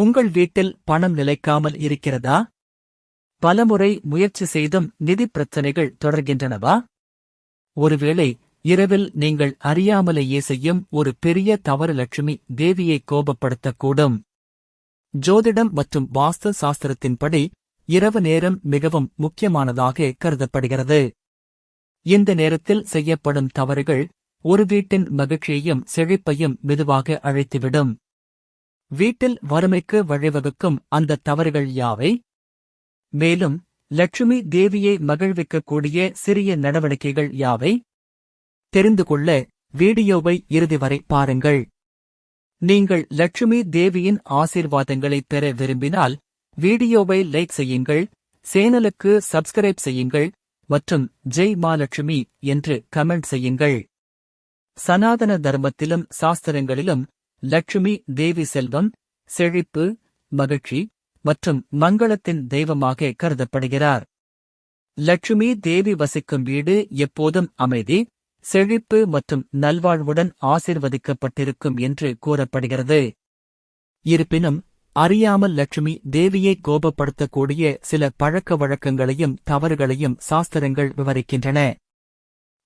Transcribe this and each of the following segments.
உங்கள் வீட்டில் பணம் நிலைக்காமல் இருக்கிறதா? பலமுறை முயற்சி செய்தும் நிதி பிரச்சனைகள் தொடர்கின்றனவா? ஒருவேளை இரவில் நீங்கள் அறியாமலேயே செய்யும் ஒரு பெரிய தவறு லட்சுமி தேவியை கோபப்படுத்தக்கூடும். ஜோதிடம் மற்றும் வாஸ்து சாஸ்திரத்தின்படி இரவு நேரம் மிகவும் முக்கியமானதாக கருதப்படுகிறது. இந்த நேரத்தில் செய்யப்படும் தவறுகள் ஒரு வீட்டின் மகிழ்ச்சியையும் செழிப்பையும் மெதுவாக அழைத்துவிடும். வீட்டில் வறுமைக்கு வழிவகுக்கும் அந்த தவறுகள் யாவை? மேலும் லட்சுமி தேவியை மகிழ்விக்கக்கூடிய சிறிய நடவடிக்கைகள் யாவை? தெரிந்து கொள்ள வீடியோவை இறுதி வரை பாருங்கள். நீங்கள் லட்சுமி தேவியின் ஆசீர்வாதங்களை பெற விரும்பினால் வீடியோவை லைக் செய்யுங்கள், சேனலுக்கு சப்ஸ்கிரைப் செய்யுங்கள் மற்றும் ஜெய் மாலட்சுமி என்று கமெண்ட் செய்யுங்கள். சனாதன தர்மத்திலும் சாஸ்திரங்களிலும் லட்சுமி தேவி செல்வம், செழிப்பு, மகிழ்ச்சி மற்றும் மங்களத்தின் தெய்வமாக கருதப்படுகிறார். லட்சுமி தேவி வசிக்கும் வீடு எப்போதும் அமைதி, செழிப்பு மற்றும் நல்வாழ்வுடன் ஆசீர்வதிக்கப்பட்டிருக்கும் என்று கூறப்படுகிறது. இருப்பினும் அறியாமல் லட்சுமி தேவியை கோபப்படுத்தக்கூடிய சில பழக்க வழக்கங்களையும் தவறுகளையும் சாஸ்திரங்கள் விவரிக்கின்றன.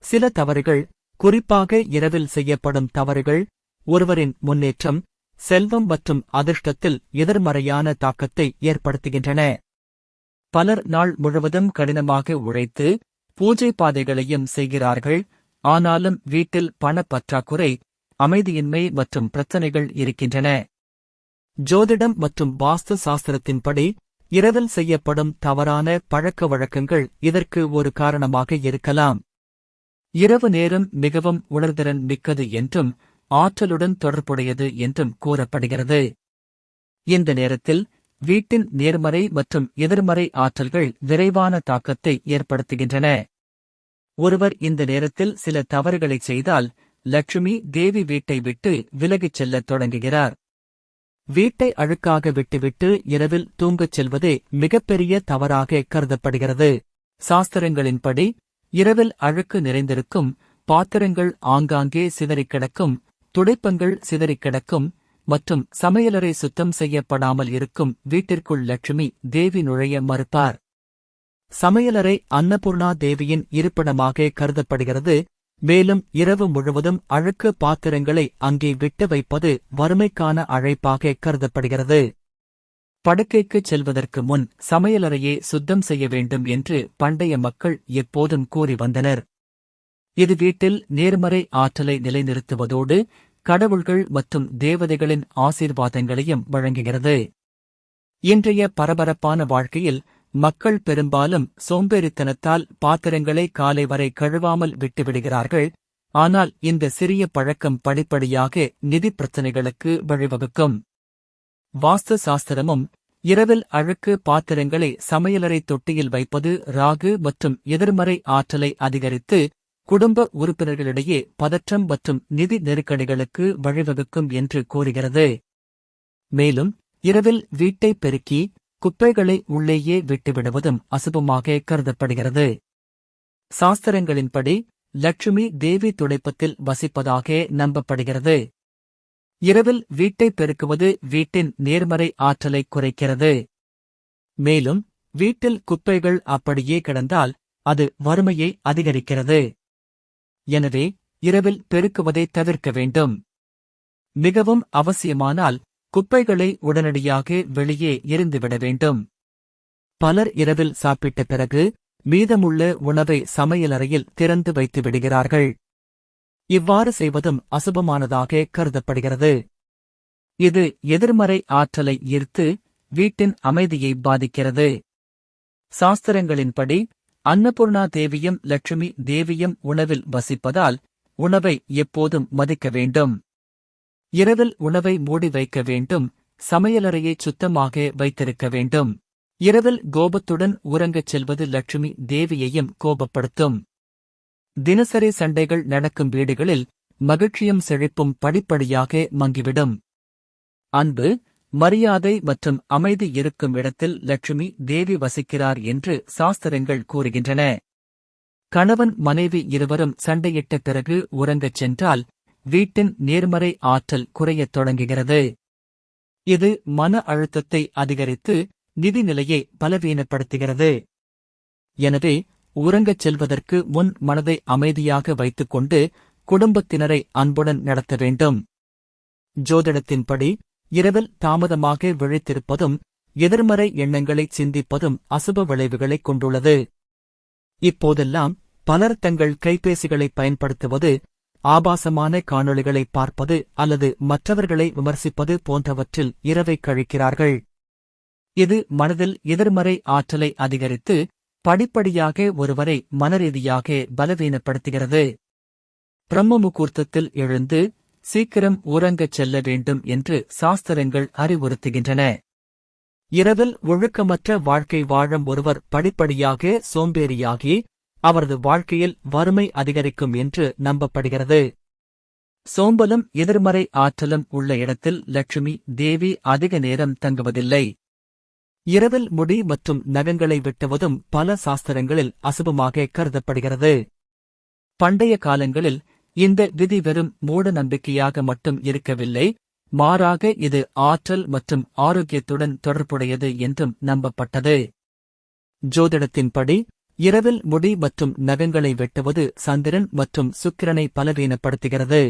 சில தவறுகள், குறிப்பாக இரவில் செய்யப்படும் தவறுகள், ஒருவரின் முன்னேற்றம், செல்வம் மற்றும் அதிர்ஷ்டத்தில் எதிர்மறையான தாக்கத்தை ஏற்படுத்துகின்றன. பலர் நாள் முழுவதும் கடினமாக உழைத்து பூஜை பாதைகளையும் செய்கிறார்கள், ஆனாலும் வீட்டில் பணப்பற்றாக்குறை, அமைதியின்மை மற்றும் பிரச்சனைகள் இருக்கின்றன. ஜோதிடம் மற்றும் வாஸ்து சாஸ்திரத்தின்படி இரவில் செய்யப்படும் தவறான பழக்க வழக்கங்கள் இதற்கு ஒரு காரணமாக இருக்கலாம். இரவு நேரம் மிகவும் உணர்திறன் மிக்கது என்றும் ஆற்றலுடன் தொடர்புடையது என்றும் கூறப்படுகிறது. இந்த நேரத்தில் வீட்டின் நேர்மறை மற்றும் எதிர்மறை ஆற்றல்கள் விரைவான தாக்கத்தை ஏற்படுத்துகின்றன. ஒருவர் இந்த நேரத்தில் சில தவறுகளைச் செய்தால் லட்சுமி தேவி வீட்டை விட்டு விலகிச் செல்லத் தொடங்குகிறார். வீட்டை அழுக்காக விட்டுவிட்டு இரவில் தூங்கச் செல்வதே மிகப்பெரிய தவறாக கருதப்படுகிறது. சாஸ்திரங்களின்படி இரவில் அழுக்கு நிறைந்திருக்கும், பாத்திரங்கள் ஆங்காங்கே சிதறிக் கிடக்கும், துடைப்பங்கள் சிதறிக் கிடக்கும் மற்றும் சமையலறை சுத்தம் செய்யப்படாமல் இருக்கும் வீட்டிற்குள் லட்சுமி தேவி நுழைய மறுப்பார். சமையலறை அன்னபூர்ணா தேவியின் இருப்பிடமாக கருதப்படுகிறது. மேலும் இரவு முழுவதும் அழுக்கு பாத்திரங்களை அங்கே விட்டு வைப்பது வறுமைக்கான அழைப்பாக கருதப்படுகிறது. படுக்கைக்குச் செல்வதற்கு முன் சமையலறையை சுத்தம் செய்ய வேண்டும் என்று பண்டைய மக்கள் எப்போதும் கூறி வந்தனர். இது வீட்டில் நேர்மறை ஆற்றலை நிலைநிறுத்துவதோடு கடவுள்கள் மற்றும் தேவதைகளின் ஆசீர்வாதங்களையும் வழங்குகிறது. இன்றைய பரபரப்பான வாழ்க்கையில் மக்கள் பெரும்பாலும் சோம்பேறித்தனத்தால் பாத்திரங்களை காலை வரை கழுவாமல் விட்டுவிடுகிறார்கள். ஆனால் இந்த சிறிய பழக்கம் படிப்படியாக நிதி பிரச்சினைகளுக்கு வழிவகுக்கும். வாஸ்து சாஸ்திரமும் இரவில் அழுக்கு பாத்திரங்களை சமையலறை தொட்டியில் வைப்பது ராகு மற்றும் எதிர்மறை ஆற்றலை அதிகரித்து குடும்ப உறுப்பினர்களிடையே பதற்றம் மற்றும் நிதி நெருக்கடிகளுக்கு வழிவகுக்கும் என்று கூறுகிறது. மேலும் இரவில் வீட்டை பெருக்கி குப்பைகளை உள்ளேயே விட்டுவிடுவதும் அசுபமாக கருதப்படுகிறது. சாஸ்திரங்களின்படி லட்சுமி தேவி துடைப்பத்தில் வசிப்பதாக நம்பப்படுகிறது. இரவில் வீட்டை பெருக்குவது வீட்டின் நேர்மறை ஆற்றலை குறைக்கிறது. மேலும் வீட்டில் குப்பைகள் அப்படியே கிடந்தால் அது வறுமையை அதிகரிக்கிறது. எனவே இரவில் பெருக்குவதை தவிர்க்க வேண்டும். மிகவும் அவசியமானால் குப்பைகளை உடனடியாக வெளியே எறிந்துவிட வேண்டும். பலர் இரவில் சாப்பிட்ட பிறகு மீதமுள்ள உணவை சமையலறையில் திறந்து வைத்து விடுகிறார்கள். இவ்வாறு செய்வதும் அசுபமானதாக கருதப்படுகிறது. இது எதிர்மறை ஆற்றலை ஈர்த்து வீட்டின் அமைதியை பாதிக்கிறது. சாஸ்திரங்களின்படி அன்னபூர்ணா தேவியும் லட்சுமி தேவியும் உணவில் வசிப்பதால் உணவை எப்போதும் மதிக்க வேண்டும். இரவில் உணவை மூடி வைக்க வேண்டும், சமையலறையை சுத்தமாக வைத்திருக்க வேண்டும். இரவில் கோபத்துடன் உறங்கச் செல்வது லட்சுமி தேவியையும் கோபப்படுத்தும். தினசரி சண்டைகள் நடக்கும் வீடுகளில் மகிழ்ச்சியும் செழிப்பும் படிப்படியாக மங்கிவிடும். அன்பு, மரியாதை மற்றும் அமைதி இருக்கும் இடத்தில் லட்சுமி தேவி வசிக்கிறார் என்று சாஸ்திரங்கள் கூறுகின்றன. கணவன் மனைவி இருவரும் சண்டையிட்ட பிறகு உறங்கச் சென்றால் வீட்டின் நேர்மறை ஆற்றல் குறையத் தொடங்குகிறது. இது மன அழுத்தத்தை அதிகரித்து நிதி நிலையை பலவீனப்படுத்துகிறது. எனவே உறங்கச் செல்வதற்கு முன் மனதை அமைதியாக வைத்துக்கொண்டு குடும்பத்தினரை அன்புடன் நடத்த வேண்டும். ஜோதிடத்தின்படி இரவில் தாமதமாக விழித்திருப்பதும் எதிர்மறை எண்ணங்களை சிந்திப்பதும் அசுப விளைவுகளைக் கொண்டுள்ளது. இப்போதெல்லாம் பலர் தங்கள் கைபேசிகளை பயன்படுத்துவது, ஆபாசமான காணொளிகளை பார்ப்பது அல்லது மற்றவர்களை விமர்சிப்பது போன்றவற்றில் இரவை கழிக்கிறார்கள். இது மனதில் எதிர்மறை ஆற்றலை அதிகரித்து படிப்படியாக ஒருவரை மனரீதியாக பலவீனப்படுத்துகிறது. பிரம்ம முகூர்த்தத்தில் எழுந்து சீக்கிரம் உறங்கச் செல்ல வேண்டும் என்று சாஸ்திரங்கள் அறிவுறுத்துகின்றன. இரவில் ஒழுக்கமற்ற வாழ்க்கை வாழும் ஒருவர் படிப்படியாக சோம்பேறியாகி அவரது வாழ்க்கையில் வறுமை அதிகரிக்கும் என்று நம்பப்படுகிறது. சோம்பலும் எதிர்மறை ஆற்றலும் உள்ள இடத்தில் லட்சுமி தேவி அதிக நேரம் தங்குவதில்லை. இரவில் முடி மற்றும் நகங்களை வெட்டுவதும் பல சாஸ்திரங்களில் அசுபமாக கருதப்படுகிறது. பண்டைய காலங்களில் இந்த விதி வெறும் மூட நம்பிக்கையாக மட்டும் இருக்கவில்லை, மாறாக இது ஆற்றல் மற்றும் ஆரோக்கியத்துடன் தொடர்புடையது என்றும் நம்பப்பட்டது. ஜோதிடத்தின்படி இரவில் முடி மற்றும் நகங்களை வெட்டுவது சந்திரன் மற்றும் சுக்கிரனை பலவீனப்படுத்துகிறது.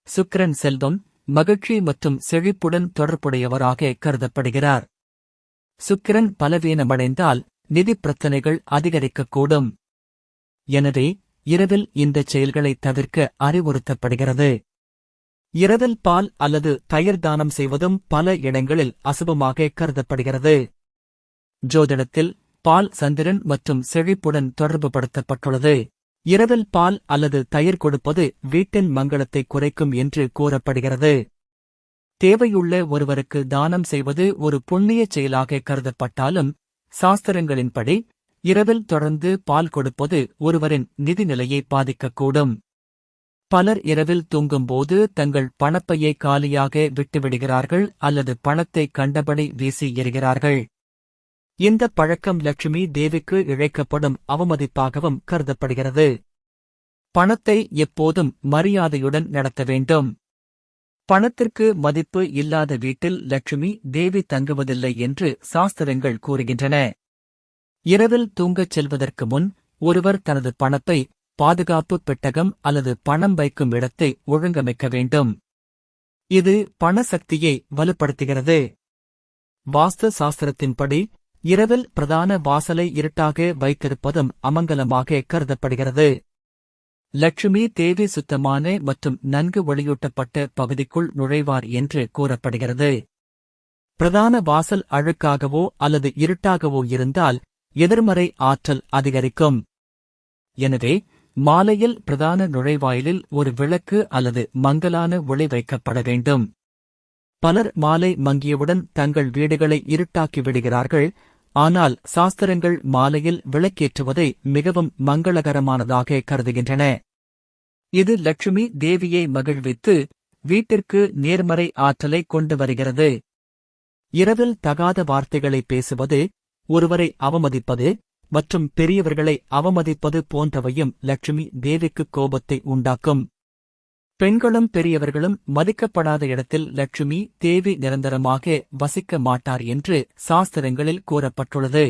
சுக்கிரன் செல்வம், மகிழ்ச்சி மற்றும் செழிப்புடன் தொடர்புடையவராக கருதப்படுகிறார். சுக்கிரன் பலவீனமடைந்தால் நிதி பிரச்சினைகள் அதிகரிக்கக்கூடும். எனவே இரவில் இந்த செயல்களை தவிர்க்க அறிவுறுத்தப்படுகிறது. இரவில் பால் அல்லது தயிர் தானம் செய்வதும் பல இடங்களில் அசுபமாக கருதப்படுகிறது. ஜோதிடத்தில் பால் சந்திரன் மற்றும் செழிப்புடன் தொடர்புபடுத்தப்பட்டுள்ளது. இரவில் பால் அல்லது தயிர் கொடுப்பது வீட்டின் மங்களத்தை குறைக்கும் என்று கூறப்படுகிறது. தேவையுள்ள ஒருவருக்கு தானம் செய்வது ஒரு புண்ணியச் செயலாக கருதப்பட்டாலும் சாஸ்திரங்களின்படி இரவில் தொடர்ந்து பால் கொடுப்பது ஒருவரின் நிதிநிலையை பாதிக்கக்கூடும். பலர் இரவில் தூங்கும்போது தங்கள் பணப்பையை காலியாக விட்டுவிடுகிறார்கள் அல்லது பணத்தை கண்டபடி வீசி எறிகிறார்கள். இந்த பழக்கம் லட்சுமி தேவிக்கு இழைக்கப்படும் அவமதிப்பாகவும் கருதப்படுகிறது. பணத்தை எப்போதும் மரியாதையுடன் நடத்த வேண்டும். பணத்திற்கு மதிப்பு இல்லாத வீட்டில் லட்சுமி தேவி தங்குவதில்லை என்று சாஸ்திரங்கள் கூறுகின்றன. இரவில் தூங்கச் செல்வதற்கு முன் ஒருவர் தனது பணத்தை பாதுகாப்பு பெட்டகம் அல்லது பணம் வைக்கும் இடத்தை ஒழுங்கமைக்க வேண்டும். இது பணசக்தியை வலுப்படுத்துகிறது. வாஸ்து சாஸ்திரத்தின்படி இரவில் பிரதான வாசலை இருட்டாக வைத்திருப்பதும் அமங்கலமாக கருதப்படுகிறது. லட்சுமி தேவி சுத்தமான மற்றும் நன்கு ஒளியூட்டப்பட்ட பகுதிக்குள் நுழைவார் என்று கூறப்படுகிறது. பிரதான வாசல் அழுக்காகவோ அல்லது இருட்டாகவோ இருந்தால் எதிர்மறை ஆற்றல் அதிகரிக்கும். எனவே மாலையில் பிரதான நுழைவாயிலில் ஒரு விளக்கு அல்லது மங்கலான ஒளி வைக்கப்பட வேண்டும். பலர் மாலை மங்கியவுடன் தங்கள் வீடுகளை இருட்டாக்கி விடுகிறார்கள். ஆனால் சாஸ்திரங்கள் மாலையில் விளக்கேற்றுவதை மிகவும் மங்களகரமானதாக கருதுகின்றன. இது லட்சுமி தேவியை மகிழ்வித்து வீட்டிற்கு நேர்மறை ஆற்றலை கொண்டு வருகிறது. இரவில் தகாத வார்த்தைகளை பேசுவது, ஒருவரை அவமதிப்பது மற்றும் பெரியவர்களை அவமதிப்பது போன்றவையும் லட்சுமி தேவிக்கு கோபத்தை உண்டாக்கும். பெண்களும் பெரியவர்களும் மதிக்கப்படாத இடத்தில் லட்சுமி தேவி நிரந்தரமாக வசிக்க மாட்டார் என்று சாஸ்திரங்களில் கூறப்பட்டுள்ளது.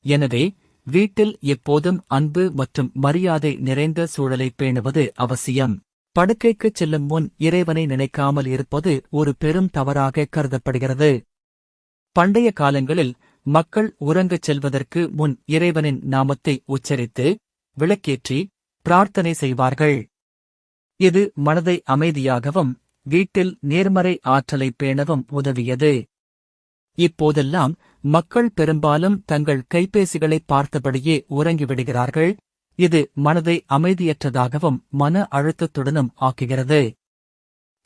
எனவே வீட்டில் எப்போதும் அன்பு மற்றும் மரியாதை நிறைந்த சூழலை பேணுவது அவசியம். படுக்கைக்குச் செல்லும் முன் இறைவனை நினைக்காமல் இருப்பது ஒரு பெரும் தவறாக கருதப்படுகிறது. பண்டைய காலங்களில் மக்கள் உறங்கச் செல்வதற்கு முன் இறைவனின் நாமத்தை உச்சரித்து விளக்கேற்றி பிரார்த்தனை செய்வார்கள். இது மனதை அமைதியாகவும் வீட்டில் நேர்மறை ஆற்றலை பேணவும் உதவியது. இப்போதெல்லாம் மக்கள் பெரும்பாலும் தங்கள் கைபேசிகளை பார்த்தபடியே உறங்கிவிடுகிறார்கள். இது மனதை அமைதியற்றதாகவும் மன அழுத்தத்துடனும் ஆக்குகிறது.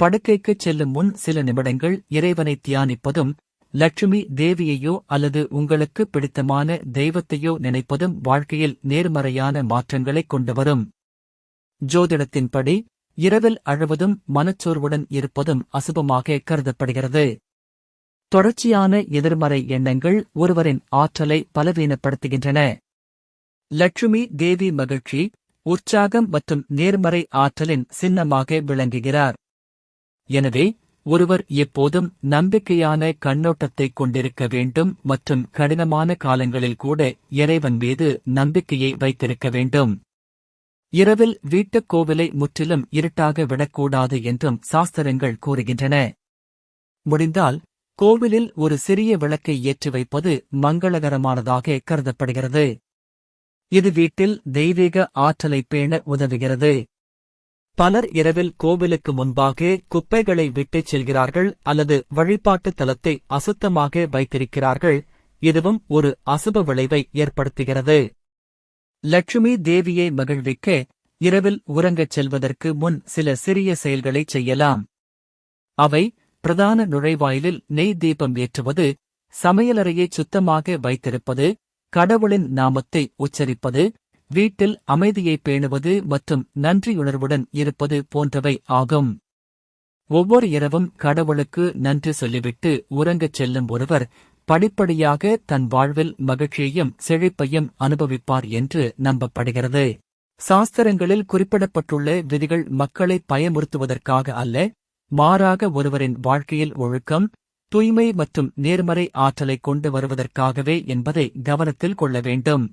படுக்கைக்குச் செல்லும் முன் சில நிமிடங்கள் இறைவனை தியானிப்பதும், லட்சுமி தேவியையோ அல்லது உங்களுக்கு பிடித்தமான தெய்வத்தையோ நினைப்பதும் வாழ்க்கையில் நேர்மறையான மாற்றங்களைக் கொண்டுவரும். ஜோதிடத்தின்படி இரவில் அழுவதும் மனச்சோர்வுடன் இருப்பதும் அசுபமாக கருதப்படுகிறது. தொடர்ச்சியான எதிர்மறை எண்ணங்கள் ஒருவரின் ஆற்றலை பலவீனப்படுத்துகின்றன. லட்சுமி தேவி மகிழ்ச்சி, உற்சாகம் மற்றும் நேர்மறை ஆற்றலின் சின்னமாக விளங்குகிறார். எனவே ஒருவர் எப்போதும் நம்பிக்கையான கண்ணோட்டத்தை கொண்டிருக்க வேண்டும் மற்றும் கடினமான காலங்களில் கூட இறைவன் மீது நம்பிக்கையை வைத்திருக்க வேண்டும். இரவில் வீட்டுக் கோவிலை முற்றிலும் இருட்டாக விடக்கூடாது என்றும் சாஸ்திரங்கள் கூறுகின்றன. முடிந்தால் கோவிலில் ஒரு சிறிய விளக்கை ஏற்றி வைப்பது மங்களகரமானதாக கருதப்படுகிறது. இது வீட்டில் தெய்வீக ஆற்றலை பேண உதவுகிறது. பலர் இரவில் கோவிலுக்கு முன்பாக குப்பைகளை விட்டுச் செல்கிறார்கள் அல்லது வழிபாட்டுத் தலத்தை அசுத்தமாக வைத்திருக்கிறார்கள். இதுவும் ஒரு அசுப விளைவை ஏற்படுத்துகிறது. லட்சுமி தேவியை மகிழ்விக்க இரவில் உறங்கச் செல்வதற்கு முன் சில சிறிய செயல்களைச் செய்யலாம். அவை பிரதான நுழைவாயிலில் நெய் தீபம் ஏற்றுவது, சமையலறையை சுத்தமாக வைத்திருப்பது, கடவுளின் நாமத்தை உச்சரிப்பது, வீட்டில் அமைதியை பேணுவது மற்றும் நன்றியுணர்வுடன் இருப்பது போன்றவை ஆகும். ஒவ்வொரு இரவும் கடவுளுக்கு நன்றி சொல்லிவிட்டு உறங்கச் செல்லும் ஒருவர் படிப்படியாக தன் வாழ்வில் மகிழ்ச்சியையும் செழிப்பையும் அனுபவிப்பார் என்று நம்பப்படுகிறது. சாஸ்திரங்களில் குறிப்பிடப்பட்டுள்ள விதிகள் மக்களை பயமுறுத்துவதற்காக அல்ல, மாறாக ஒருவரின் வாழ்க்கையில் ஒழுக்கம், தூய்மை மற்றும் நேர்மறை ஆற்றலை கொண்டு வருவதற்காகவே என்பதை கவனத்தில் கொள்ள வேண்டும்.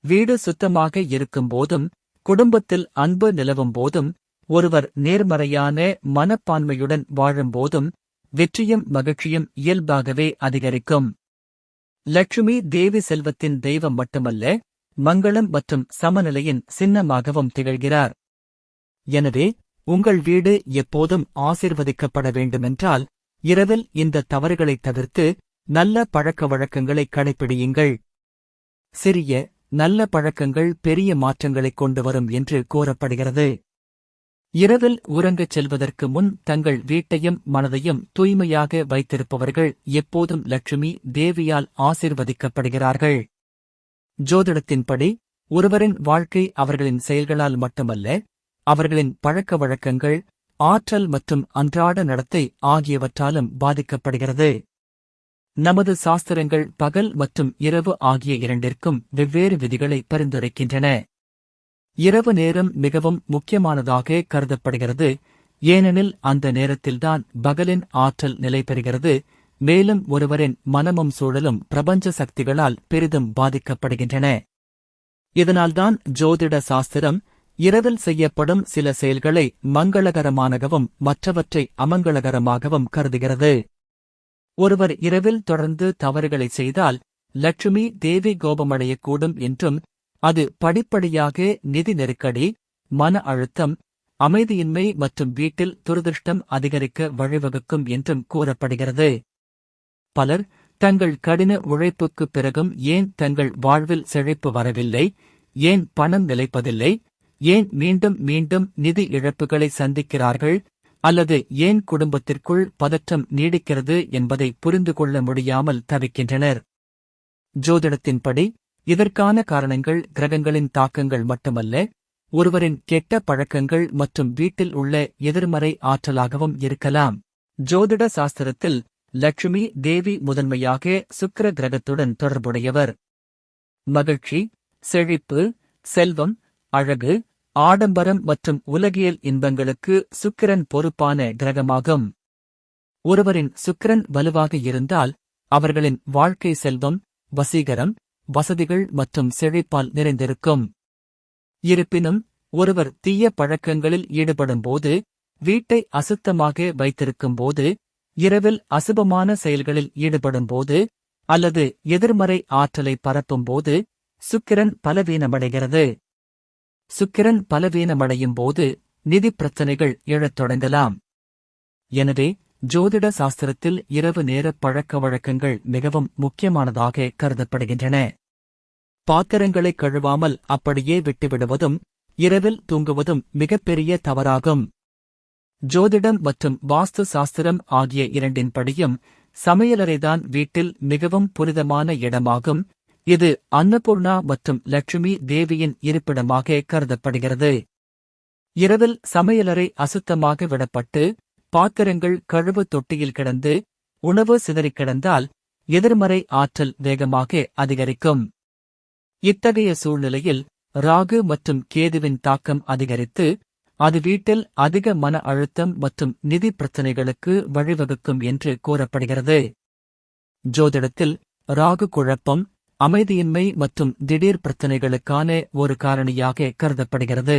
வீடு சுத்தமாக இருக்கும்போதும் குடும்பத்தில் அன்பு நிலவும் போதும் ஒருவர் நேர்மறையான மனப்பான்மையுடன் வாழும்போதும் வெற்றியும் மகிழ்ச்சியும் இயல்பாகவே அதிகரிக்கும். லட்சுமி தேவி செல்வத்தின் தெய்வம் மட்டுமல்ல, மங்களம் மற்றும் சமநிலையின் சின்னமாகவும் திகழ்கிறார். எனவே உங்கள் வீடு எப்போதும் ஆசீர்வதிக்கப்பட வேண்டுமென்றால் இரவில் இந்த தவறுகளைத் தவிர்த்து நல்ல பழக்க வழக்கங்களை கடைப்பிடியுங்கள். சிறிய நல்ல பழக்கங்கள் பெரிய மாற்றங்களைக் கொண்டு வரும் என்று கூறப்படுகிறது. இரவில் உறங்கச் செல்வதற்கு முன் தங்கள் வீட்டையும் மனதையும் தூய்மையாக வைத்திருப்பவர்கள் எப்போதும் லட்சுமி தேவியால் ஆசீர்வதிக்கப்படுகிறார்கள். ஜோதிடத்தின்படி ஒருவரின் வாழ்க்கை அவர்களின் செயல்களால் மட்டுமல்ல, அவர்களின் பழக்க வழக்கங்கள், ஆற்றல் மற்றும் அன்றாட நடத்தை ஆகியவற்றாலும் பாதிக்கப்படுகிறது. நமது சாஸ்திரங்கள் பகல் மற்றும் இரவு ஆகிய இரண்டிற்கும் வெவ்வேறு விதிகளை பரிந்துரைக்கின்றன. இரவு நேரம் மிகவும் முக்கியமானதாக கருதப்படுகிறது, ஏனெனில் அந்த நேரத்தில்தான் பகலின் ஆற்றல் நிலை பெறுகிறது. மேலும் ஒருவரின் மனமும் சூழலும் பிரபஞ்ச சக்திகளால் பெரிதும் பாதிக்கப்படுகின்றன. இதனால்தான் ஜோதிட சாஸ்திரம் இரவில் செய்யப்படும் சில செயல்களை மங்களகரமானகவும் மற்றவற்றை அமங்கலகரமாகவும் கருதுகிறது. ஒருவர் இரவில் தொடர்ந்து தவறுகளை செய்தால் லட்சுமி தேவி கோபமடையக்கூடும் என்றும், அது படிப்படியாக நிதி நெருக்கடி, மன அழுத்தம், அமைதியின்மை மற்றும் வீட்டில் துரதிருஷ்டம் அதிகரிக்க வழிவகுக்கும் என்றும் கூறப்படுகிறது. பலர் தங்கள் கடின உழைப்புக்குப் பிறகும் ஏன் தங்கள் வாழ்வில் செழிப்பு வரவில்லை, ஏன் பணம் நிலைப்பதில்லை, ஏன் மீண்டும் மீண்டும் நிதி இழப்புகளை சந்திக்கிறார்கள், அல்லது ஏன் குடும்பத்திற்குள் பதற்றம் நீடிக்கிறது என்பதை புரிந்து கொள்ள முடியாமல் தவிக்கின்றனர். ஜோதிடத்தின்படி இதற்கான காரணங்கள் கிரகங்களின் தாக்கங்கள் மட்டுமல்ல, ஒருவரின் கெட்ட பழக்கங்கள் மற்றும் வீட்டில் உள்ள எதிர்மறை ஆற்றலாகவும் இருக்கலாம். ஜோதிட சாஸ்திரத்தில் லட்சுமி தேவி முதன்மையாக சுக்கிர கிரகத்துடன் தொடர்புடையவர். மகிழ்ச்சி, செழிப்பு, செல்வம், அழகு, ஆடம்பரம் மற்றும் உலகியல் இன்பங்களுக்கு சுக்கிரன் பொறுப்பான கிரகமாகும். ஒருவரின் சுக்கிரன் வலுவாக இருந்தால் அவர்களின் வாழ்க்கை செல்வம், வசீகரம், வசதிகள் மற்றும் செழிப்பால் நிறைந்திருக்கும். இருப்பினும் ஒருவர் தீய பழக்கங்களில் ஈடுபடும்போது, வீட்டை அசுத்தமாக வைத்திருக்கும்போது, இரவில் அசுபமான செயல்களில் ஈடுபடும்போது அல்லது எதிர்மறை ஆற்றலை பரப்பும்போது சுக்கிரன் பலவீனமடைகிறது. சுக்கிரன் பலவீனமடையும் போது நிதி பிரச்சனைகள் எழத் தொடங்கலாம். எனவே ஜோதிட சாஸ்திரத்தில் இரவு நேர பழக்க வழக்கங்கள் மிகவும் முக்கியமானதாக கருதப்படுகின்றன. பாத்திரங்களை கழுவாமல் அப்படியே விட்டுவிடுவதும் இரவில் தூங்குவதும் மிகப்பெரிய தவறாகும். ஜோதிடம் மற்றும் வாஸ்து சாஸ்திரம் ஆகிய இரண்டின்படியும் சமையலறைதான் வீட்டில் மிகவும் புனிதமான இடமாகும். இது அன்னபூர்ணா மற்றும் லட்சுமி தேவியின் இருப்பிடமாக கருதப்படுகிறது. இரவில் சமையலறை அசுத்தமாக விடப்பட்டு பாத்திரங்கள் கழுவு தொட்டியில் கிடந்து உணவு சிதறிக் கிடந்தால் எதிர்மறை ஆற்றல் வேகமாக அதிகரிக்கும். இத்தகைய சூழ்நிலையில் ராகு மற்றும் கேதுவின் தாக்கம் அதிகரித்து அது வீட்டில் அதிக மன அழுத்தம் மற்றும் நிதி பிரச்சினைகளுக்கு வழிவகுக்கும் என்று கூறப்படுகிறது. ஜோதிடத்தில் ராகு குழப்பம், அமைதியின்மை மற்றும் திடீர் பிரச்சினைகளுக்கான ஒரு காரணியாக கருதப்படுகிறது.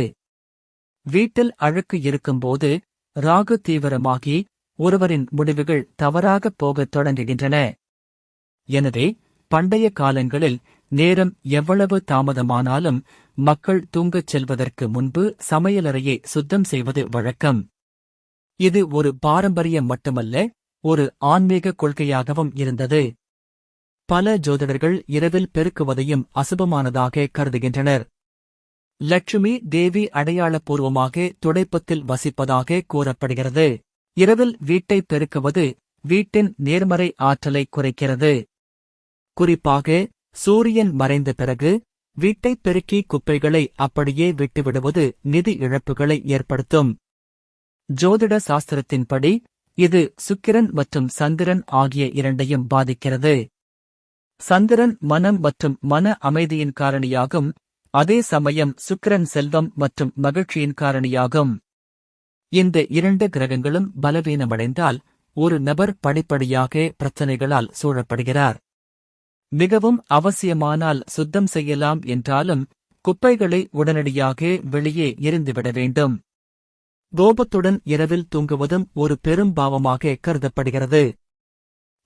வீட்டில் அழுக்கு இருக்கும்போது ராகு தீவிரமாகி ஒருவரின் முடிவுகள் தவறாகப் போகத் தொடங்குகின்றன. எனவே பண்டைய காலங்களில் நேரம் எவ்வளவு தாமதமானாலும் மக்கள் தூங்கச் செல்வதற்கு முன்பு சமையலறையை சுத்தம் செய்வது வழக்கம். இது ஒரு பாரம்பரியம் மட்டுமல்ல, ஒரு ஆன்மீக கொள்கையாகவும் இருந்தது. பல ஜோதிடர்கள் இரவில் பெருக்குவதையும் அசுபமானதாக கருதுகின்றனர். லட்சுமி தேவி அடையாளப்பூர்வமாக துடைப்பத்தில் வசிப்பதாக கூறப்படுகிறது. இரவில் வீட்டை பெருக்குவது வீட்டின் நேர்மறை ஆற்றலை குறைக்கிறது. குறிப்பாக சூரியன் மறைந்த பிறகு வீட்டைப் பெருக்கி குப்பைகளை அப்படியே விட்டுவிடுவது நிதி இழப்புகளை ஏற்படுத்தும். ஜோதிட சாஸ்திரத்தின்படி இது சுக்கிரன் மற்றும் சந்திரன் ஆகிய இரண்டையும் பாதிக்கிறது. சந்திரன் மனம் மற்றும் மன அமைதியின் காரணியாகும், அதே சமயம் சுக்கிரன் செல்வம் மற்றும் மகிழ்ச்சியின் காரணியாகும். இந்த இரண்டு கிரகங்களும் பலவீனமடைந்தால் ஒரு நபர் படிப்படியாக பிரச்சனைகளால் சூழப்படுகிறார். மிகவும் அவசியமானால் சுத்தம் செய்யலாம் என்றாலும் குப்பைகளை உடனடியாக வெளியே எறிந்துவிட வேண்டும். கோபத்துடன் இரவில் தூங்குவதும் ஒரு பெரும் பாவமாக கருதப்படுகிறது.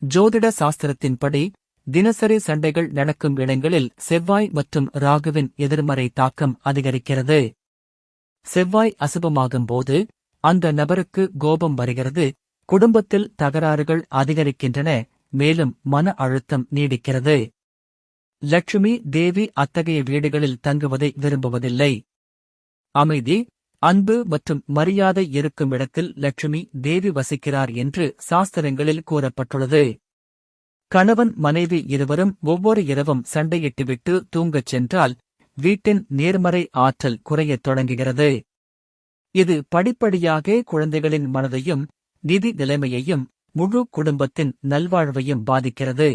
ஜோதிட சாஸ்திரத்தின்படி தினசரி சண்டைகள் நடக்கும் இடங்களில் செவ்வாய் மற்றும் ராகுவின் எதிர்மறை தாக்கம் அதிகரிக்கிறது. செவ்வாய் அசுபமாகும்போது அந்த நபருக்கு கோபம் வருகிறது, குடும்பத்தில் தகராறுகள் அதிகரிக்கின்றன, மேலும் மன அழுத்தம் நீடிக்கிறது. லட்சுமி தேவி அத்தகைய வீடுகளில் தங்குவதை விரும்புவதில்லை. அமைதி, அன்பு மற்றும் மரியாதை இருக்கும் இடத்தில் லட்சுமி தேவி வசிக்கிறார் என்று சாஸ்திரங்களில் கூறப்பட்டுள்ளது. கணவன் மனைவி இருவரும் ஒவ்வொரு இரவும் சண்டையிட்டுவிட்டு தூங்கச் சென்றால் வீட்டின் நேர்மறை ஆற்றல் குறையத் தொடங்குகிறது. இது படிப்படியாக குழந்தைகளின் மனதையும் நிதி நிலைமையையும் முழு குடும்பத்தின் நல்வாழ்வையும் பாதிக்கிறது.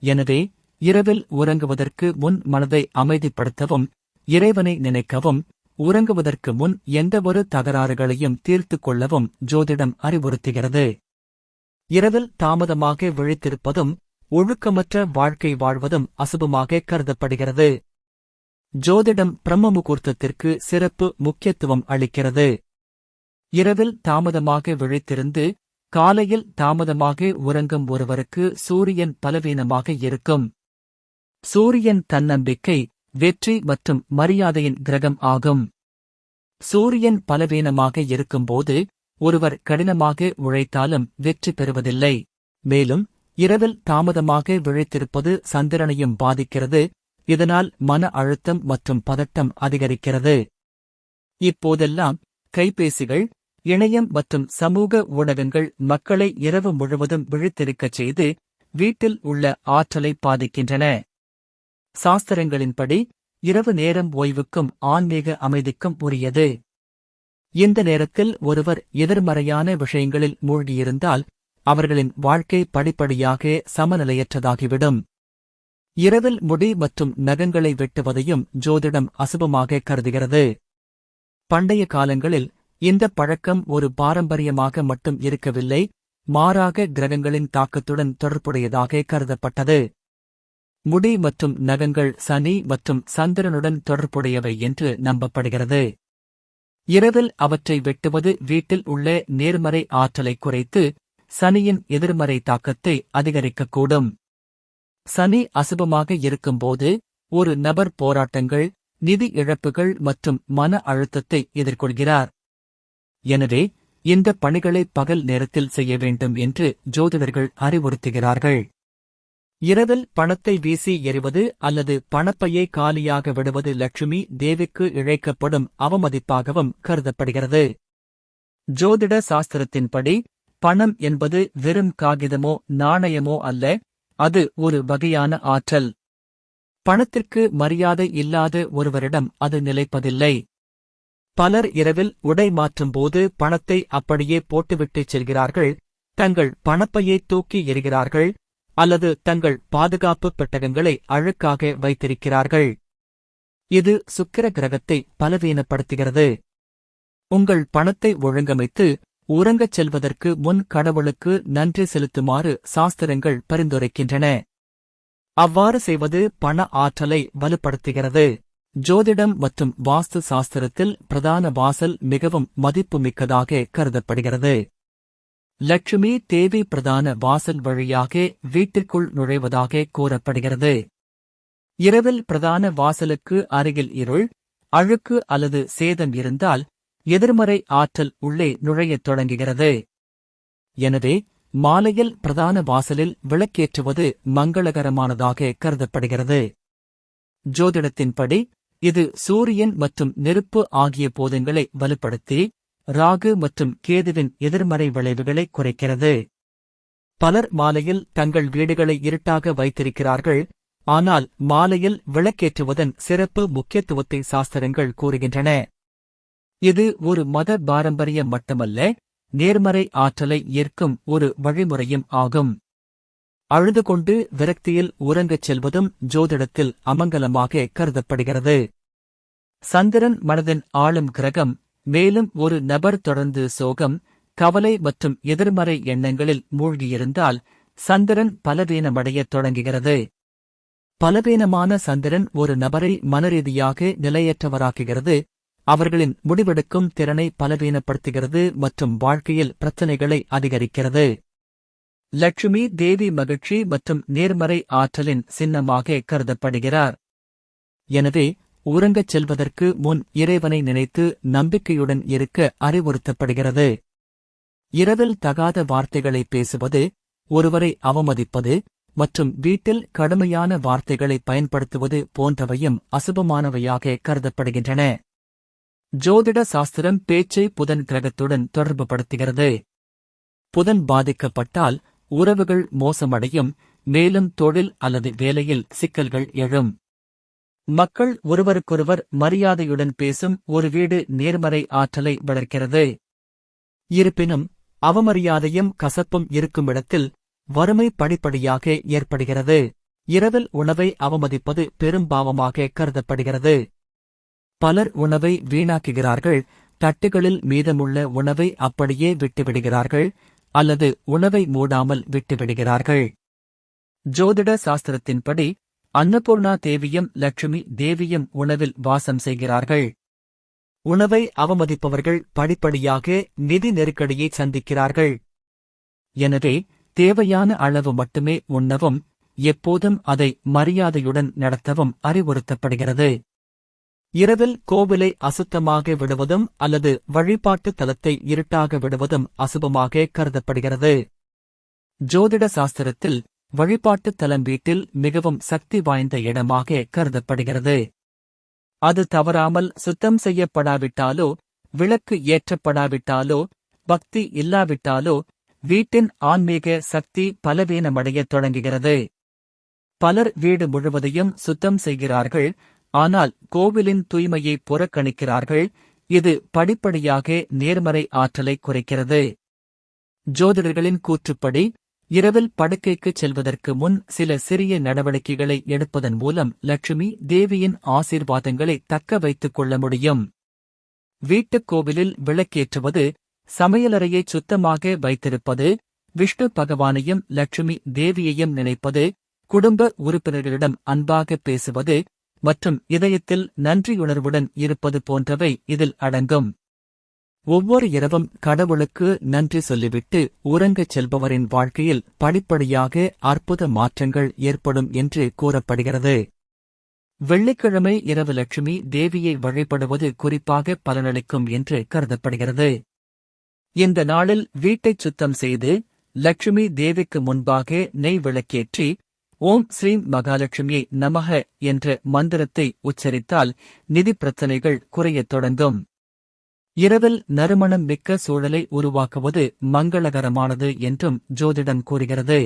எனவே இரவில் உறங்குவதற்கு முன் மனதை அமைதிப்படுத்தவும், இறைவனை நினைக்கவும், உறங்குவதற்கு முன் எந்தவொரு தகராறுகளையும் தீர்த்துக் கொள்ளவும் ஜோதிடம் அறிவுறுத்துகிறது. இரவில் தாமதமாக விழித்திருப்பதும் ஒழுக்கமற்ற வாழ்க்கை வாழ்வதும் அசுபமாக கருதப்படுகிறது. ஜோதிடம் பிரம்ம முகூர்த்தத்திற்கு சிறப்பு முக்கியத்துவம் அளிக்கிறது. இரவில் தாமதமாக விழித்திருந்து காலையில் தாமதமாக உறங்கும் ஒருவருக்கு சூரியன் பலவீனமாக இருக்கும். சூரியன் தன்னம்பிக்கை, வெற்றி மற்றும் மரியாதையின் கிரகம் ஆகும். சூரியன் பலவீனமாக இருக்கும்போது ஒருவர் கடினமாக உழைத்தாலும் வெற்றி பெறுவதில்லை. மேலும் இரவில் தாமதமாக விழித்திருப்பது சந்திரனையும் பாதிக்கிறது, இதனால் மன அழுத்தம் மற்றும் பதட்டம் அதிகரிக்கிறது. இப்போதெல்லாம் கைபேசிகள், இணையம் மற்றும் சமூக ஊடகங்கள் மக்களை இரவு முழுவதும் விழித்திருக்கச் செய்து வீட்டில் உள்ள ஆற்றலை பாதிக்கின்றன. சாஸ்திரங்களின்படி இரவு நேரம் ஓய்வுக்கும் ஆன்மீக அமைதிக்கும் உரியது. இந்த நேரத்தில் ஒருவர் எதிர்மறையான விஷயங்களில் மூழ்கியிருந்தால் அவர்களின் வாழ்க்கை படிப்படியாக சமநிலையற்றதாகிவிடும். இரவில் முடி மற்றும் நகங்களை வெட்டுவதையும் ஜோதிடம் அசுபமாக கருதுகிறது. பண்டைய காலங்களில் இந்த பழக்கம் ஒரு பாரம்பரியமாக மட்டும் இருக்கவில்லை, மாறாக கிரகங்களின் தாக்கத்துடன் தொடர்புடையதாக கருதப்பட்டது. முடி மற்றும் நகங்கள் சனி மற்றும் சந்திரனுடன் தொடர்புடையவை என்று நம்பப்படுகிறது. இரவில் அவற்றை வெட்டுவது வீட்டில் உள்ள நேர்மறை ஆற்றலை குறைத்து சனியின் எதிர்மறை தாக்கத்தை அதிகரிக்கக்கூடும். சனி அசுபமாக இருக்கும்போது ஒரு நபர் போராட்டங்கள், நிதி இழப்புகள் மற்றும் மன அழுத்தத்தை எதிர்கொள்கிறார். எனவே இந்த பணிகளை பகல் நேரத்தில் செய்ய வேண்டும் என்று ஜோதிடர்கள் அறிவுறுத்துகிறார்கள். இரவில் பணத்தை வீசி எறிவது அல்லது பணப்பையை காலியாக விடுவது லட்சுமி தேவிக்கு இழைக்கப்படும் அவமதிப்பாகவும் கருதப்படுகிறது. ஜோதிட சாஸ்திரத்தின்படி பணம் என்பது வெறும் காகிதமோ நாணயமோ அல்ல, அது ஒரு வகையான ஆற்றல். பணத்திற்கு மரியாதை இல்லாத ஒருவரிடம் அது நிலைப்பதில்லை. பலர் இரவில் உடை மாற்றும்போது பணத்தை அப்படியே போட்டுவிட்டுச் செல்கிறார்கள், தங்கள் பணப்பையை தூக்கி எறிகிறார்கள் அல்லது தங்கள் பாதுகாப்பு பெட்டகங்களை அழுக்காக வைத்திருக்கிறார்கள். இது சுக்கிர கிரகத்தை பலவீனப்படுத்துகிறது. உங்கள் பணத்தை ஒழுங்கமைத்து உறங்கச் செல்வதற்கு முன் கடவுளுக்கு நன்றி செலுத்துமாறு சாஸ்திரங்கள் பரிந்துரைக்கின்றன. அவ்வாறு செய்வது பண ஆற்றலை வலுப்படுத்துகிறது. ஜோதிடம் மற்றும் வாஸ்து சாஸ்திரத்தில் பிரதான வாசல் மிகவும் மதிப்புமிக்கதாக கருதப்படுகிறது. லட்சுமி தேவி பிரதான வாசல் வழியாக வீட்டிற்குள் நுழைவதாக கூறப்படுகிறது. இரவில் பிரதான வாசலுக்கு அருகில் இருள், அழுக்கு அல்லது சேதம் இருந்தால் எதிர்மறை ஆற்றல் உள்ளே நுழையத் தொடங்குகிறது. எனவே மாலையில் பிரதான வாசலில் விளக்கேற்றுவது மங்களகரமானதாக கருதப்படுகிறது. ஜோதிடத்தின்படி இது சூரியன் மற்றும் நெருப்பு ஆகிய போதங்களை வலுப்படுத்தி ராகு மற்றும் கேதுவின் எதிர்மறை விளைவுகளை குறைக்கிறது. பலர் மாலையில் தங்கள் வீடுகளை இருட்டாக வைத்திருக்கிறார்கள், ஆனால் மாலையில் விளக்கேற்றுவதன் சிறப்பு முக்கியத்துவத்தை சாஸ்திரங்கள் கூறுகின்றன. இது ஒரு மத பாரம்பரியம் மட்டுமல்ல, நேர்மறை ஆற்றலை ஈர்க்கும் ஒரு வழிமுறையும் ஆகும். அழுது கொண்டு விரக்தியில் உறங்கச் செல்வதும் ஜோதிடத்தில் அமங்கலமாக கருதப்படுகிறது. சந்திரன் மனதின் ஆளும் கிரகம், மேலும் ஒரு நபர் தொடர்ந்து சோகம், கவலை மற்றும் எதிர்மறை எண்ணங்களில் மூழ்கியிருந்தால் சந்திரன் பலவீனமடையத் தொடங்குகிறது. பலவீனமான சந்திரன் ஒரு நபரை மனரீதியாக நிலையற்றவராக்குகிறது, அவர்களின் முடிவெடுக்கும் திறனை பலவீனப்படுத்துகிறது மற்றும் வாழ்க்கையில் பிரச்சினைகளை அதிகரிக்கிறது. லட்சுமி தேவி மகிழ்ச்சி மற்றும் நேர்மறை ஆற்றலின் சின்னமாக கருதப்படுகிறார். எனவே உறங்கச் செல்வதற்கு முன் இறைவனை நினைத்து நம்பிக்கையுடன் இருக்க அறிவுறுத்தப்படுகிறது. இரவில் தகாத வார்த்தைகளை பேசுவது, ஒருவரை அவமதிப்பது மற்றும் வீட்டில் கடுமையான வார்த்தைகளை பயன்படுத்துவது போன்றவையும் அசுபமானவையாக கருதப்படுகின்றன. ஜோதிட சாஸ்திரம் பேச்சை புதன் கிரகத்துடன் தொடர்புபடுத்துகிறது. புதன் பாதிக்கப்பட்டால் உறவுகள் மோசமடையும், மேலும் தொழில் அல்லது வேலையில் சிக்கல்கள் எழும். மக்கள் ஒருவருக்கொருவர் மரியாதையுடன் பேசும் ஒரு வீடு நேர்மறை ஆற்றலை வளர்க்கிறது. இருப்பினும் அவமரியாதையும் கசப்பும் இருக்குமிடத்தில் வறுமை படிப்படியாக ஏற்படுகிறது. இரவில் உணவை அவமதிப்பது பெரும்பாவமாக கருதப்படுகிறது. பலர் உணவை வீணாக்குகிறார்கள், தட்டுகளில் மீதமுள்ள உணவை அப்படியே விட்டுவிடுகிறார்கள் அல்லது உணவை மூடாமல் விட்டுவிடுகிறார்கள். ஜோதிட சாஸ்திரத்தின்படி அன்னபூர்ணா தேவியும் லட்சுமி தேவியும் உணவில் வாசம் செய்கிறார்கள். உணவை அவமதிப்பவர்கள் படிப்படியாக நிதி நெருக்கடியை சந்திக்கிறார்கள். எனவே தேவையான அளவு மட்டுமே உண்ணவும், எப்போதும் அதை மரியாதையுடன் நடத்தவும் அறிவுறுத்தப்படுகிறது. இரவில் கோவிலை அசுத்தமாக விடுவதும் அல்லது வழிபாட்டு தலத்தை இருட்டாக விடுவதும் அசுபமாக கருதப்படுகிறது. ஜோதிட சாஸ்திரத்தில் வழிபாட்டு தலம் வீட்டில் மிகவும் சக்தி வாய்ந்த இடமாக கருதப்படுகிறது. அது தவறாமல் சுத்தம் செய்யப்படாவிட்டாலோ, விளக்கு ஏற்றப்படாவிட்டாலோ, பக்தி இல்லாவிட்டாலோ வீட்டின் ஆன்மீக சக்தி பலவீனமடையத் தொடங்குகிறது. பலர் வீடு முழுவதையும் சுத்தம் செய்கிறார்கள், ஆனால் கோவிலின் தூய்மையை புறக்கணிக்கிறார்கள். இது படிப்படியாக நேர்மறை ஆற்றலை குறைக்கிறது. ஜோதிடர்களின் கூற்றுப்படி இரவில் படுக்கைக்குச் செல்வதற்கு முன் சில சிறிய நடவடிக்கைகளை எடுப்பதன் மூலம் லட்சுமி தேவியின் ஆசீர்வாதங்களை தக்க வைத்துக் கொள்ள முடியும். வீட்டுக் கோவிலில் விளக்கேற்றுவது, சமையலறையை சுத்தமாக வைத்திருப்பது, விஷ்ணு பகவானையும் லட்சுமி தேவியையும் நினைப்பது, குடும்ப உறுப்பினர்களிடம் அன்பாக பேசுவது மற்றும் இதயத்தில் நன்றியுணர்வுடன் இருப்பது போன்றவை இதில் அடங்கும். ஒவ்வொரு இரவும் கடவுளுக்கு நன்றி சொல்லிவிட்டு உறங்கச் செல்பவரின் வாழ்க்கையில் படிப்படியாக அற்புத மாற்றங்கள் ஏற்படும் என்று கூறப்படுகிறது. வெள்ளிக்கிழமை இரவு லட்சுமி தேவியை வழிபடுவது குறிப்பாக பலனளிக்கும் என்று கருதப்படுகிறது. இந்த நாளில் வீட்டைச் சுத்தம் செய்து லட்சுமி தேவிக்கு முன்பாக நெய் விளக்கேற்றி ஓம் ஸ்ரீம் மகாலட்சுமியை நமக என்ற மந்திரத்தை உச்சரித்தால் நிதி பிரச்சனைகள் குறையத் தொடங்கும். இரவில் நறுமணம் மிக்க சூழலை உருவாக்குவது மங்களகரமானது என்றும் ஜோதிடம் கூறுகிறது.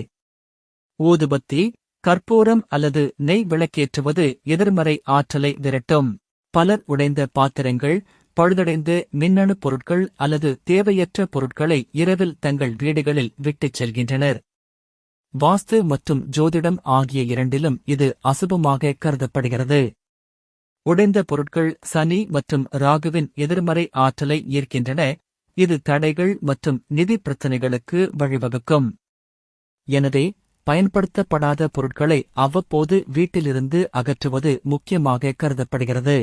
ஊதுபத்தி, கற்பூரம் அல்லது நெய் விளக்கேற்றுவது எதிர்மறை ஆற்றலை விரட்டும். பலர் உடைந்த பாத்திரங்கள், பழுதடைந்த மின்னணு பொருட்கள் அல்லது தேவையற்ற பொருட்களை இரவில் தங்கள் வீடுகளில் விட்டுச் செல்கின்றனர். வாஸ்து மற்றும் ஜோதிடம் ஆகிய இரண்டிலும் இது அசுபமாக கருதப்படுகிறது. உடைந்த பொருட்கள் சனி மற்றும் ராகுவின் எதிர்மறை ஆற்றலை ஈர்க்கின்றன, இது தடைகள் மற்றும் நிதி பிரச்சினைகளுக்கு வழிவகுக்கும். எனவே பயன்படுத்தப்படாத பொருட்களை அவ்வப்போது வீட்டிலிருந்து அகற்றுவது முக்கியமாக கருதப்படுகிறது.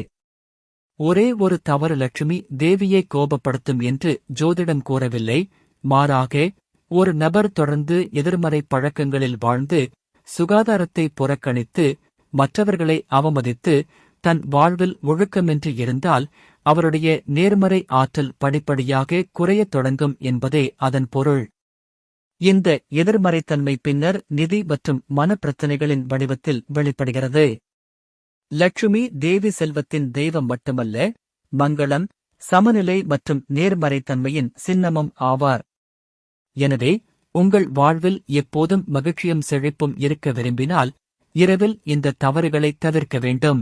ஒரே ஒரு தவறு லட்சுமி தேவியை கோபப்படுத்தும் என்று ஜோதிடம் கூறவில்லை, மாறாக ஒரு நபர் தொடர்ந்து எதிர்மறை பழக்கங்களில் வாழ்ந்து சுகாதாரத்தை புறக்கணித்து மற்றவர்களை அவமதித்து தன் வாழ்வில் ஒழுக்கமின்றி இருந்தால் அவருடைய நேர்மறை ஆற்றல் படிப்படியாக குறையத் தொடங்கும் என்பதே அதன் பொருள். இந்த எதிர்மறைத்தன்மை பின்னர் நிதி மற்றும் மனப்பிரச்சனைகளின் வடிவத்தில் வெளிப்படுகிறது. லட்சுமி தேவி செல்வத்தின் தெய்வம் மட்டுமல்ல, மங்களம், சமநிலை மற்றும் நேர்மறைத்தன்மையின் சின்னமும் ஆவார். எனவே உங்கள் வாழ்வில் எப்போதும் மகிழ்ச்சியும் செழிப்பும் இருக்க விரும்பினால் இரவில் இந்த தவறுகளை தவிர்க்க வேண்டும்.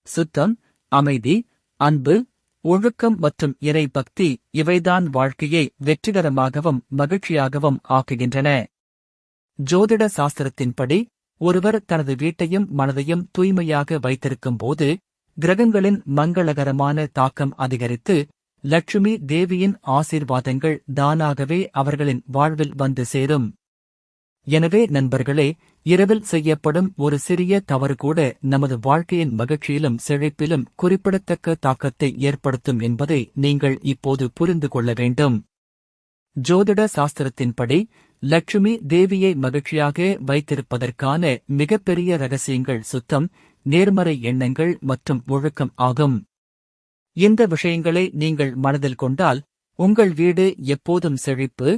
சுத்தம், அமைதி, அன்பு, ஒழுக்கம் மற்றும் இறை பக்தி இவைதான் வாழ்க்கையை வெற்றிகரமாகவும் மகிழ்ச்சியாகவும் ஆக்குகின்றன. ஜோதிட சாஸ்திரத்தின்படி ஒருவர் தனது வீட்டையும் மனதையும் தூய்மையாக வைத்திருக்கும் போது கிரகங்களின் மங்களகரமான தாக்கம் அதிகரித்து லட்சுமி தேவியின் ஆசீர்வாதங்கள் தானாகவே அவர்களின் வாழ்வில் வந்து சேரும். எனவே நண்பர்களே, இரவில் செய்யப்படும் ஒரு சிறிய தவறு கூட நமது வாழ்க்கையின் மகிழ்ச்சியிலும் செழிப்பிலும் குறிப்பிடத்தக்க தாக்கத்தை ஏற்படுத்தும் என்பதை நீங்கள் இப்போது புரிந்து கொள்ள வேண்டும். ஜோதிட சாஸ்திரத்தின்படி லட்சுமி தேவியை மகிழ்ச்சியாக வைத்திருப்பதற்கான மிகப்பெரிய ரகசியங்கள் சுத்தம், நேர்மறை எண்ணங்கள் மற்றும் ஒழுக்கம் ஆகும். இந்த விஷயங்களை நீங்கள் மனதில் கொண்டால் உங்கள் வீடு எப்போதும் செழிப்பு,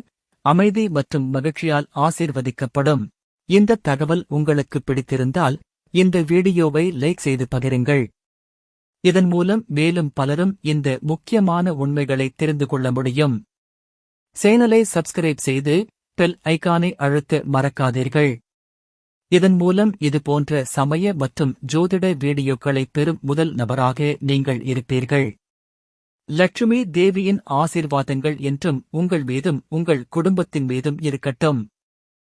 அமைதி மற்றும் மகிழ்ச்சியால் ஆசீர்வதிக்கப்படும். இந்த தகவல் உங்களுக்கு பிடித்திருந்தால் இந்த வீடியோவை லைக் செய்து பகிருங்கள். இதன் மூலம் மேலும் பலரும் இந்த முக்கியமான உண்மைகளை தெரிந்து கொள்ள முடியும். சேனலை சப்ஸ்கிரைப் செய்து பெல் ஐகானை அழுத்த மறக்காதீர்கள். இதன் மூலம் இதுபோன்ற சமய மற்றும் ஜோதிட வீடியோக்களை பெறும் முதல் நபராக நீங்கள் இருப்பீர்கள். லட்சுமி தேவியின் ஆசீர்வாதங்கள் என்றும் உங்கள் மீதும் உங்கள் குடும்பத்தின் மீதும் இருக்கட்டும்.